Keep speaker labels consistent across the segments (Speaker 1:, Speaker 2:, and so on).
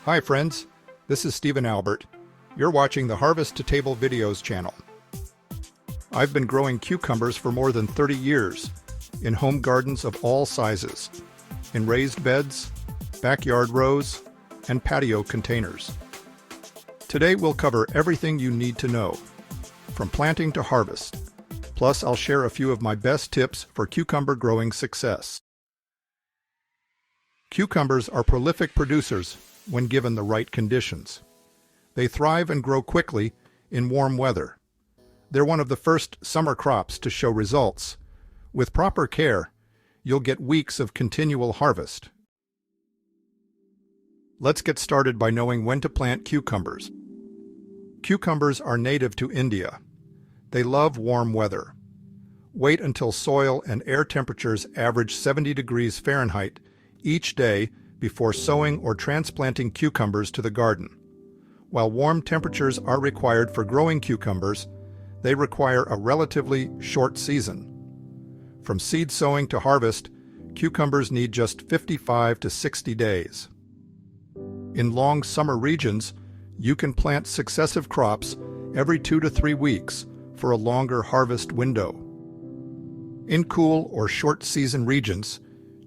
Speaker 1: Hi friends, this is Stephen Albert. You're watching the Harvest to Table Videos channel. I've been growing cucumbers for more than 30 years in home gardens of all sizes, in raised beds, backyard rows, and patio containers. Today we'll cover everything you need to know, from planting to harvest. Plus I'll share a few of my best tips for cucumber growing success. Cucumbers are prolific producers when given the right conditions. They thrive and grow quickly in warm weather. They're one of the first summer crops to show results. With proper care, you'll get weeks of continual harvest. Let's get started by knowing when to plant cucumbers. Cucumbers are native to India. They love warm weather. Wait until soil and air temperatures average 70 degrees Fahrenheit each day before sowing or transplanting cucumbers to the garden. While warm temperatures are required for growing cucumbers, they require a relatively short season. From seed sowing to harvest, cucumbers need just 55 to 60 days. In long summer regions, you can plant successive crops every 2 to 3 weeks for a longer harvest window. In cool or short season regions,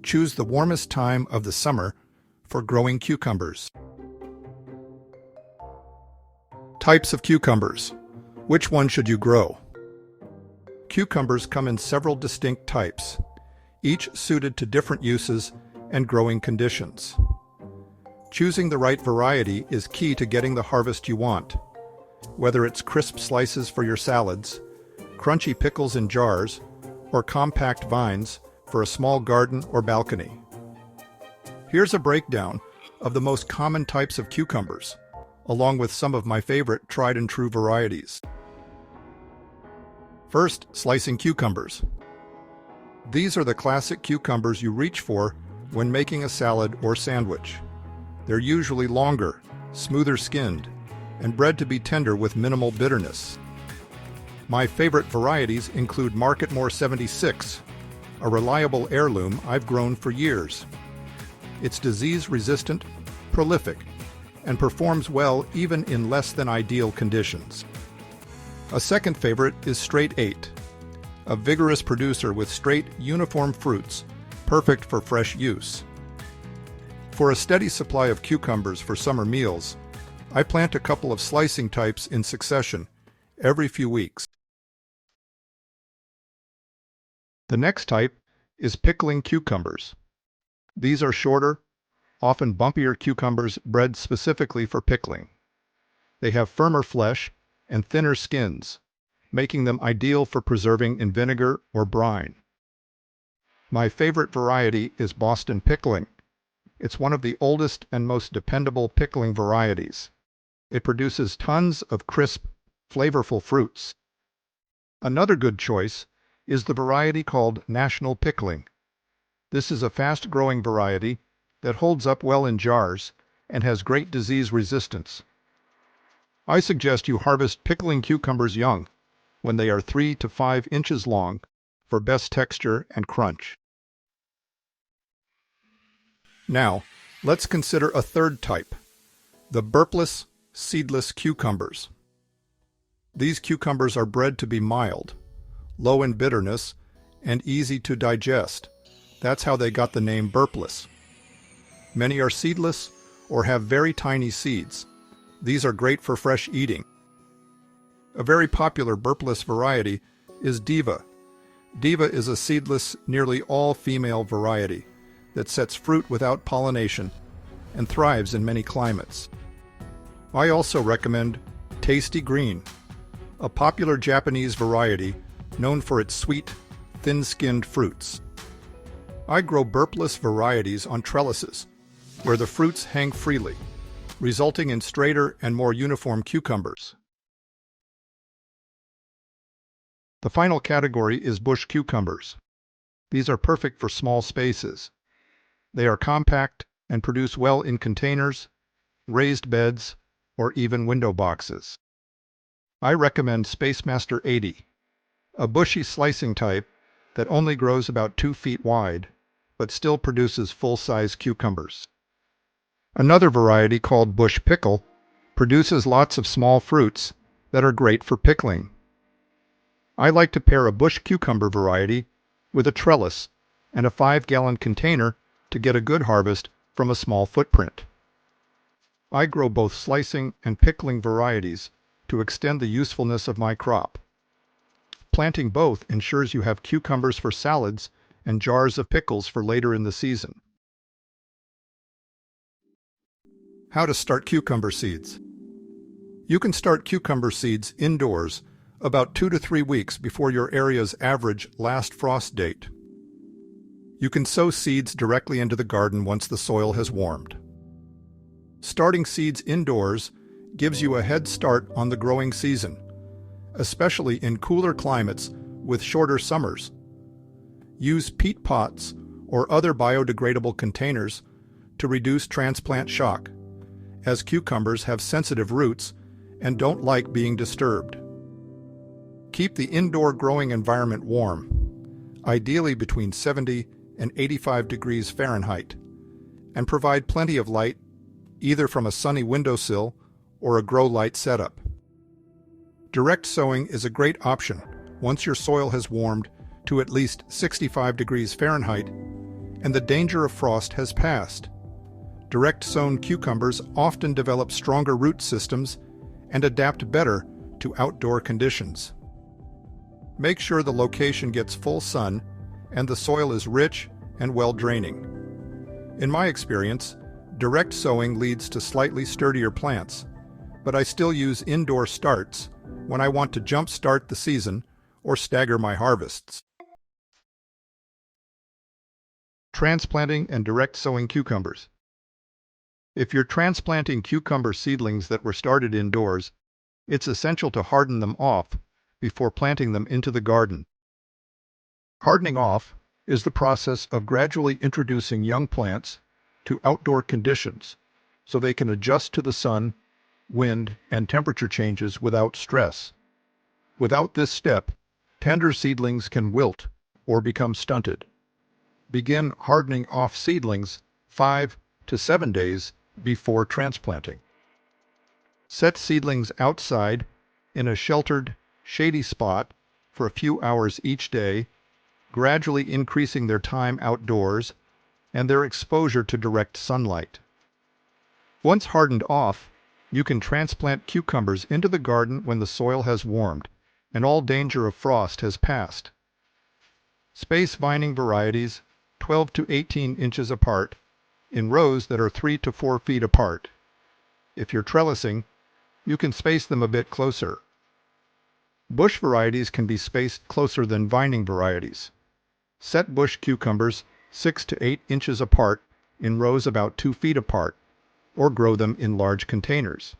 Speaker 1: choose the warmest time of the summer for growing cucumbers. Types of cucumbers. Which one should you grow? Cucumbers come in several distinct types, each suited to different uses and growing conditions. Choosing the right variety is key to getting the harvest you want. Whether it's crisp slices for your salads, crunchy pickles in jars, or compact vines for a small garden or balcony. Here's a breakdown of the most common types of cucumbers, along with some of my favorite tried and true varieties. First, slicing cucumbers. These are the classic cucumbers you reach for when making a salad or sandwich. They're usually longer, smoother skinned, and bred to be tender with minimal bitterness. My favorite varieties include Marketmore 76, a reliable heirloom I've grown for years. It's disease-resistant, prolific, and performs well even in less than ideal conditions. A second favorite is Straight 8, a vigorous producer with straight, uniform fruits, perfect for fresh use. For a steady supply of cucumbers for summer meals, I plant a couple of slicing types in succession every few weeks. The next type is pickling cucumbers. These are shorter, often bumpier cucumbers bred specifically for pickling. They have firmer flesh and thinner skins, making them ideal for preserving in vinegar or brine. My favorite variety is Boston pickling. It's one of the oldest and most dependable pickling varieties. It produces tons of crisp, flavorful fruits. Another good choice is the variety called National Pickling. This is a fast-growing variety that holds up well in jars and has great disease resistance. I suggest you harvest pickling cucumbers young, when they are 3 to 5 inches long, for best texture and crunch. Now, let's consider a third type, the burpless, seedless cucumbers. These cucumbers are bred to be mild, low in bitterness, and easy to digest. That's how they got the name burpless. Many are seedless or have very tiny seeds. These are great for fresh eating. A very popular burpless variety is Diva. Diva is a seedless, nearly all-female variety that sets fruit without pollination and thrives in many climates. I also recommend Tasty Green, a popular Japanese variety known for its sweet, thin-skinned fruits. I grow burpless varieties on trellises, where the fruits hang freely, resulting in straighter and more uniform cucumbers. The final category is bush cucumbers. These are perfect for small spaces. They are compact and produce well in containers, raised beds, or even window boxes. I recommend Spacemaster 80, a bushy slicing type that only grows about 2 feet wide, but still produces full-size cucumbers. Another variety called bush pickle produces lots of small fruits that are great for pickling. I like to pair a bush cucumber variety with a trellis and a 5-gallon container to get a good harvest from a small footprint. I grow both slicing and pickling varieties to extend the usefulness of my crop. Planting both ensures you have cucumbers for salads and jars of pickles for later in the season. How to start cucumber seeds. You can start cucumber seeds indoors about 2 to 3 weeks before your area's average last frost date. You can sow seeds directly into the garden once the soil has warmed. Starting seeds indoors gives you a head start on the growing season, especially in cooler climates with shorter summers. Use peat pots or other biodegradable containers to reduce transplant shock, as cucumbers have sensitive roots and don't like being disturbed. Keep the indoor growing environment warm, ideally between 70 and 85 degrees Fahrenheit, and provide plenty of light either from a sunny windowsill or a grow light setup. Direct sowing is a great option once your soil has warmed to at least 65 degrees Fahrenheit and the danger of frost has passed. Direct sown cucumbers often develop stronger root systems and adapt better to outdoor conditions. Make sure the location gets full sun and the soil is rich and well draining. In my experience, direct sowing leads to slightly sturdier plants, but I still use indoor starts when I want to jump-start the season or stagger my harvests. Transplanting and direct sowing cucumbers. If you're transplanting cucumber seedlings that were started indoors, it's essential to harden them off before planting them into the garden. Hardening off is the process of gradually introducing young plants to outdoor conditions so they can adjust to the sun, wind, and temperature changes without stress. Without this step, tender seedlings can wilt or become stunted. Begin hardening off seedlings 5 to 7 days before transplanting. Set seedlings outside in a sheltered, shady spot for a few hours each day, gradually increasing their time outdoors and their exposure to direct sunlight. Once hardened off, you can transplant cucumbers into the garden when the soil has warmed and all danger of frost has passed. Space vining varieties 12 to 18 inches apart in rows that are 3 to 4 feet apart. If you're trellising, you can space them a bit closer. Bush varieties can be spaced closer than vining varieties. Set bush cucumbers 6 to 8 inches apart in rows about 2 feet apart, or grow them in large containers.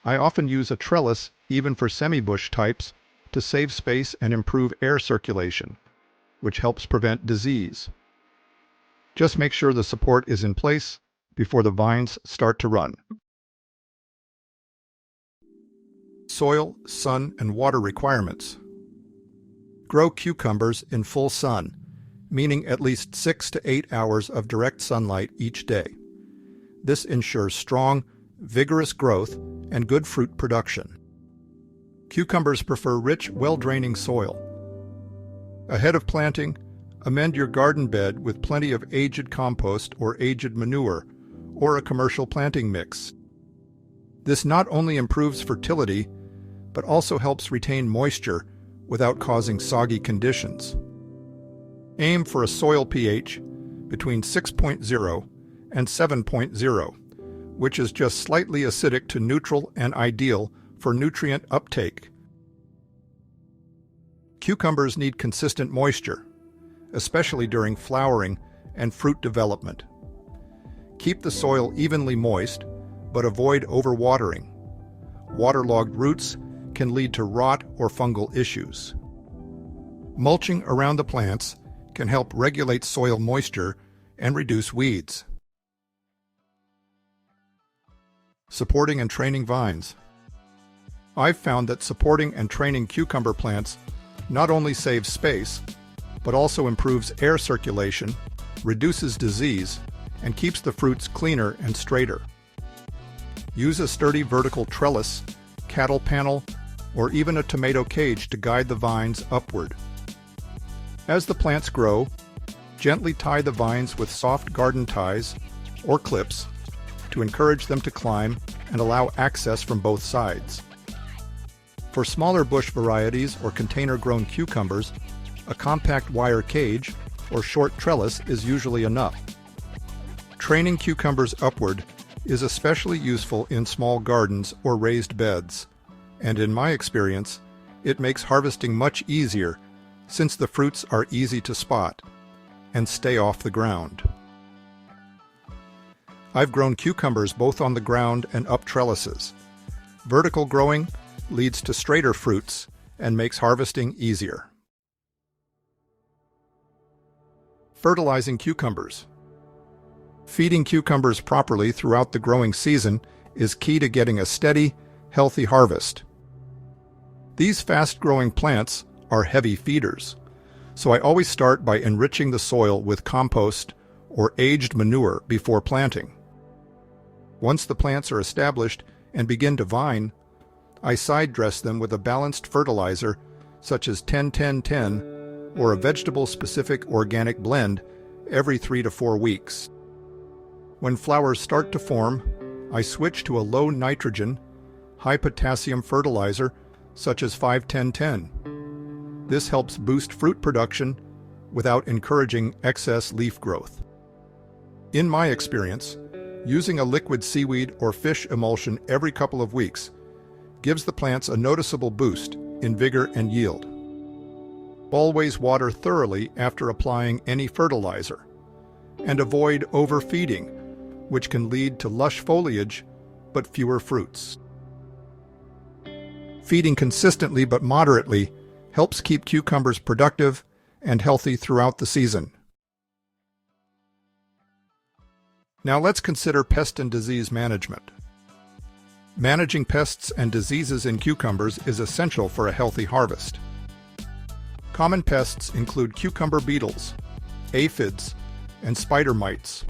Speaker 1: I often use a trellis even for semi-bush types to save space and improve air circulation, which helps prevent disease. Just make sure the support is in place before the vines start to run. Soil, sun, and water requirements. Grow cucumbers in full sun, meaning at least 6 to 8 hours of direct sunlight each day. This ensures strong, vigorous growth and good fruit production. Cucumbers prefer rich, well-draining soil. Ahead of planting, amend your garden bed with plenty of aged compost or aged manure, or a commercial planting mix. This not only improves fertility, but also helps retain moisture without causing soggy conditions. Aim for a soil pH between 6.0 and 7.0, which is just slightly acidic to neutral and ideal for nutrient uptake. Cucumbers need consistent moisture, especially during flowering and fruit development. Keep the soil evenly moist, but avoid overwatering. Waterlogged roots can lead to rot or fungal issues. Mulching around the plants can help regulate soil moisture and reduce weeds. Supporting and training vines. I've found that supporting and training cucumber plants not only saves space, but also improves air circulation, reduces disease, and keeps the fruits cleaner and straighter. Use a sturdy vertical trellis, cattle panel, or even a tomato cage to guide the vines upward. As the plants grow, gently tie the vines with soft garden ties or clips to encourage them to climb and allow access from both sides. For smaller bush varieties or container-grown cucumbers, a compact wire cage or short trellis is usually enough. Training cucumbers upward is especially useful in small gardens or raised beds, and in my experience, it makes harvesting much easier since the fruits are easy to spot and stay off the ground. I've grown cucumbers both on the ground and up trellises. Vertical growing leads to straighter fruits and makes harvesting easier. Fertilizing cucumbers. Feeding cucumbers properly throughout the growing season is key to getting a steady, healthy harvest. These fast-growing plants are heavy feeders, so I always start by enriching the soil with compost or aged manure before planting. Once the plants are established and begin to vine, I side dress them with a balanced fertilizer such as 10-10-10 or a vegetable-specific organic blend every 3 to 4 weeks. When flowers start to form, I switch to a low nitrogen, high potassium fertilizer such as 5-10-10. This helps boost fruit production without encouraging excess leaf growth. In my experience, using a liquid seaweed or fish emulsion every couple of weeks gives the plants a noticeable boost in vigor and yield. Always water thoroughly after applying any fertilizer, and avoid overfeeding, which can lead to lush foliage but fewer fruits. Feeding consistently but moderately helps keep cucumbers productive and healthy throughout the season. Now let's consider pest and disease management. Managing pests and diseases in cucumbers is essential for a healthy harvest. Common pests include cucumber beetles, aphids, and spider mites,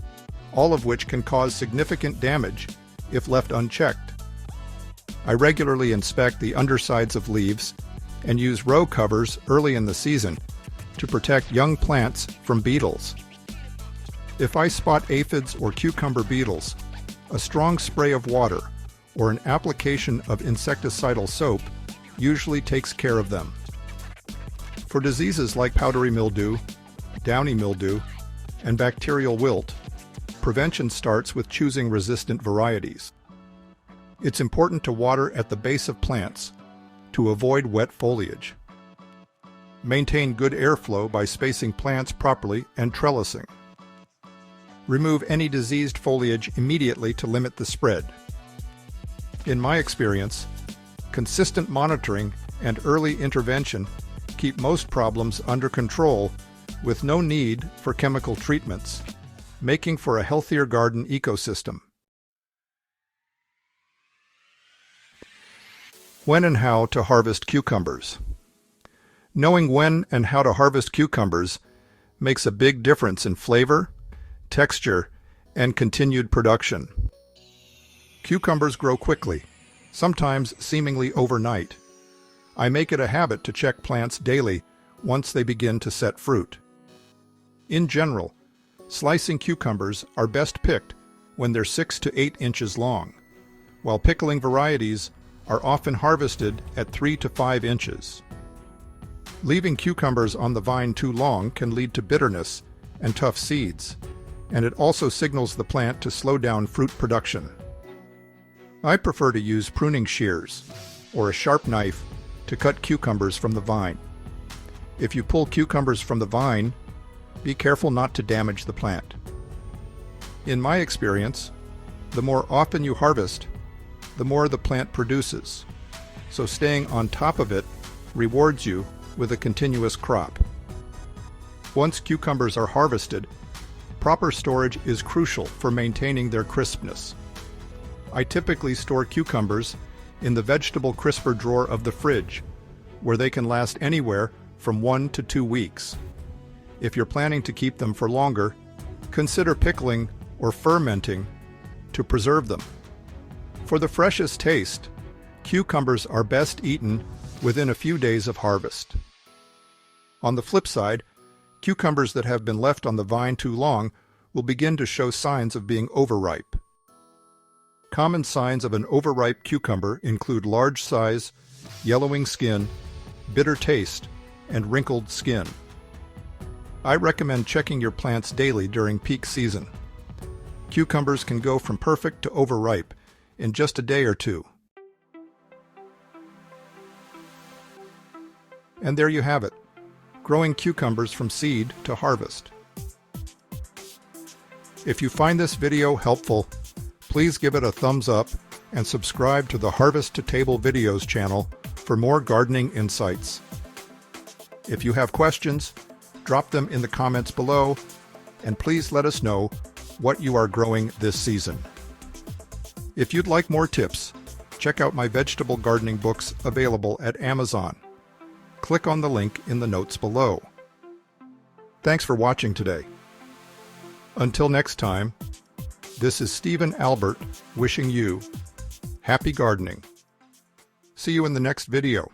Speaker 1: all of which can cause significant damage if left unchecked. I regularly inspect the undersides of leaves and use row covers early in the season to protect young plants from beetles. If I spot aphids or cucumber beetles, a strong spray of water or an application of insecticidal soap usually takes care of them. For diseases like powdery mildew, downy mildew, and bacterial wilt, prevention starts with choosing resistant varieties. It's important to water at the base of plants to avoid wet foliage. Maintain good airflow by spacing plants properly and trellising. Remove any diseased foliage immediately to limit the spread. In my experience, consistent monitoring and early intervention keep most problems under control with no need for chemical treatments, making for a healthier garden ecosystem. When and how to harvest cucumbers. Knowing when and how to harvest cucumbers makes a big difference in flavor, texture, and continued production. Cucumbers grow quickly, sometimes seemingly overnight. I make it a habit to check plants daily once they begin to set fruit. In general, slicing cucumbers are best picked when they're 6 to 8 inches long, while pickling varieties are often harvested at 3 to 5 inches. Leaving cucumbers on the vine too long can lead to bitterness and tough seeds, and it also signals the plant to slow down fruit production. I prefer to use pruning shears or a sharp knife to cut cucumbers from the vine. If you pull cucumbers from the vine, be careful not to damage the plant. In my experience, the more often you harvest, the more the plant produces, so staying on top of it rewards you with a continuous crop. Once cucumbers are harvested, proper storage is crucial for maintaining their crispness. I typically store cucumbers in the vegetable crisper drawer of the fridge, where they can last anywhere from 1 to 2 weeks. If you're planning to keep them for longer, consider pickling or fermenting to preserve them. For the freshest taste, cucumbers are best eaten within a few days of harvest. On the flip side, cucumbers that have been left on the vine too long will begin to show signs of being overripe. Common signs of an overripe cucumber include large size, yellowing skin, bitter taste, and wrinkled skin. I recommend checking your plants daily during peak season. Cucumbers can go from perfect to overripe in just a day or two. And there you have it, growing cucumbers from seed to harvest. If you find this video helpful, please give it a thumbs up and subscribe to the Harvest to Table Videos channel for more gardening insights. If you have questions, drop them in the comments below, and please let us know what you are growing this season. If you'd like more tips, check out my vegetable gardening books available at Amazon. Click on the link in the notes below. Thanks for watching today. Until next time, this is Stephen Albert wishing you happy gardening. See you in the next video.